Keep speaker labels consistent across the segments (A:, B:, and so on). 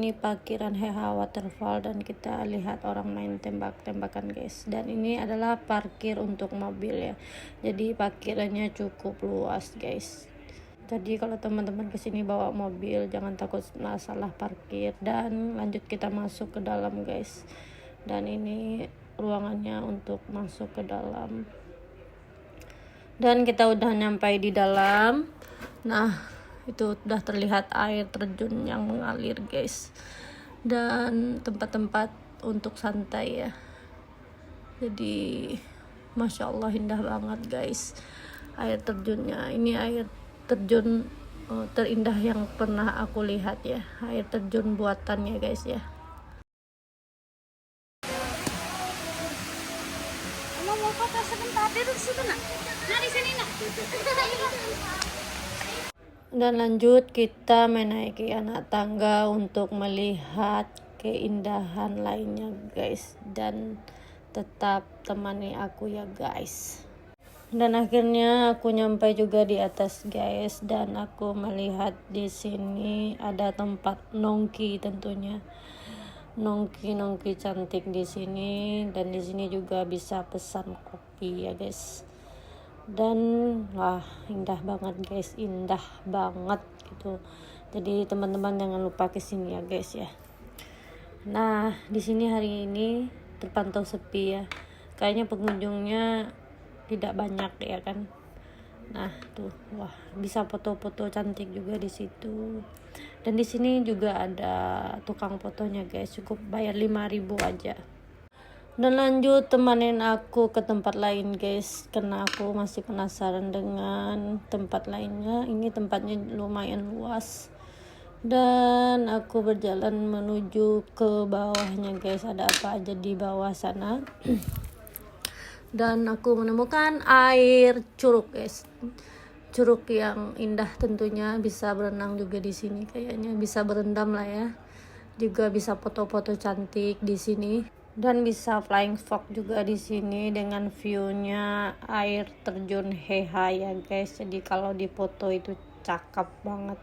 A: ini parkiran Heha Waterfall dan kita lihat orang main tembak-tembakan guys. Dan ini adalah parkir untuk mobil ya. Jadi parkirannya cukup luas guys. Jadi kalau teman-teman kesini bawa mobil jangan takut masalah parkir. Dan lanjut kita masuk ke dalam guys. Dan ini ruangannya untuk masuk ke dalam. Dan kita udah nyampai di dalam. Nah, itu udah terlihat air terjun yang mengalir guys, dan tempat-tempat untuk santai ya. Jadi masya Allah indah banget guys air terjunnya. Ini air terjun terindah yang pernah aku lihat ya, air terjun buatannya guys ya.
B: Mau foto sebentar di situ nak? Nah di sini nak.
A: Dan lanjut kita menaiki anak tangga untuk melihat keindahan lainnya guys, dan tetap temani aku ya guys. Dan akhirnya aku nyampe juga di atas guys, dan aku melihat di sini ada tempat nongki, tentunya nongki cantik di sini. Dan di sini juga bisa pesan kopi ya guys. Dan wah indah banget guys, indah banget gitu. Jadi teman-teman jangan lupa kesini ya guys ya. Nah di sini hari ini terpantau sepi ya, kayaknya pengunjungnya tidak banyak ya kan. Nah tuh wah bisa foto-foto cantik juga di situ. Dan di sini juga ada tukang fotonya guys, cukup bayar 5.000 aja. Dan lanjut temanin aku ke tempat lain guys, karena aku masih penasaran dengan tempat lainnya. Ini tempatnya lumayan luas. Dan aku berjalan menuju ke bawahnya guys, ada apa aja di bawah sana. Dan aku menemukan air curug guys, curug yang indah tentunya. Bisa berenang juga di sini, kayaknya bisa berendam lah ya. Juga bisa foto-foto cantik di sini. Dan bisa flying fox juga di sini dengan view-nya air terjun Heha ya guys. Jadi kalau di foto itu cakep banget.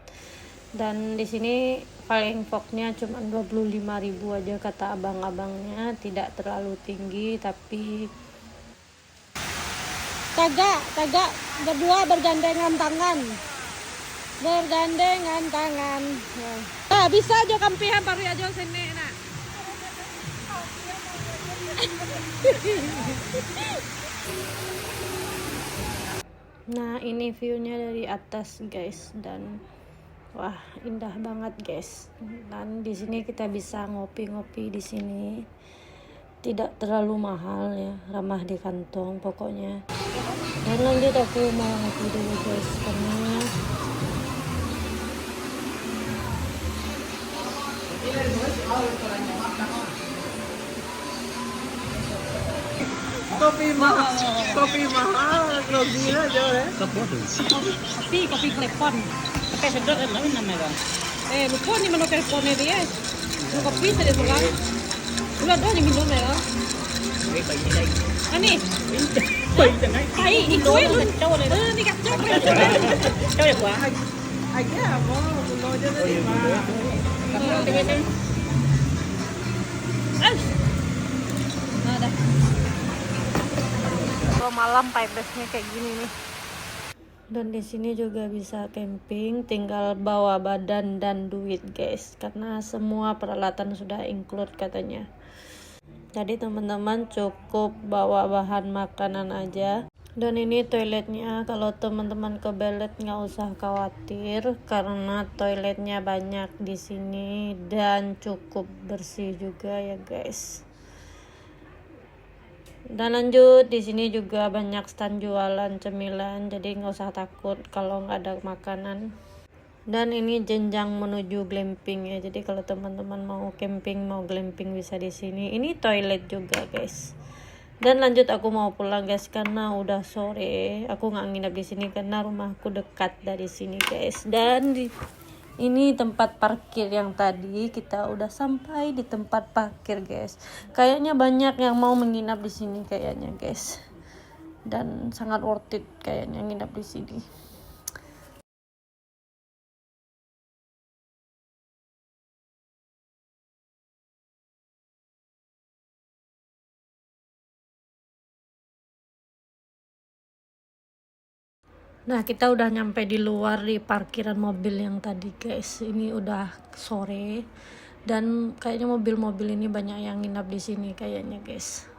A: Dan di sini flying fox-nya cuma 25.000 aja kata abang-abangnya, tidak terlalu tinggi tapi tagak berdua bergandengan tangan. Nah, bisa aja kampihan baru aja sini nak. Nah ini viewnya dari atas guys, dan wah indah banget guys. Dan di sini kita bisa ngopi-ngopi di sini, tidak terlalu mahal ya, ramah di kantong pokoknya. Dan lanjut aku mau ngopi dulu guys, karena
C: kopi mahal, gila jauh ya.
B: Kopi klepon. Pakai sedot kan namanya. Lupa ni mana teleponnya dia. Kopi tadi pulang. Udah dah minum ya. Ani. Hai, itu lu cowok le. Ni kacau. Cowok ya gua.
C: Aja mau belum aja tadi mah.
A: nah dah. Kalau malam vibes-nya kayak gini nih. Dan di sini juga bisa camping, tinggal bawa badan dan duit guys, karena semua peralatan sudah include katanya. Jadi teman-teman cukup bawa bahan makanan aja. Dan ini toiletnya, kalau teman-teman ke Belet nggak usah khawatir karena toiletnya banyak di sini dan cukup bersih juga ya guys. Dan lanjut di sini juga banyak stand jualan cemilan, jadi nggak usah takut kalau nggak ada makanan. Dan ini jenjang menuju glamping ya, jadi kalau teman-teman mau camping mau glamping bisa di sini. Ini toilet juga guys. Dan lanjut aku mau pulang guys karena udah sore. Aku nggak nginep di sini karena rumahku dekat dari sini guys. Dan ini tempat parkir yang tadi kita udah sampai di tempat parkir guys. Kayaknya banyak yang mau menginap di sini kayaknya guys. Dan sangat worth it kayaknya nginap di sini. Nah, kita udah nyampe di luar di parkiran mobil yang tadi, guys. Ini udah sore dan kayaknya mobil-mobil ini banyak yang nginap di sini kayaknya, guys.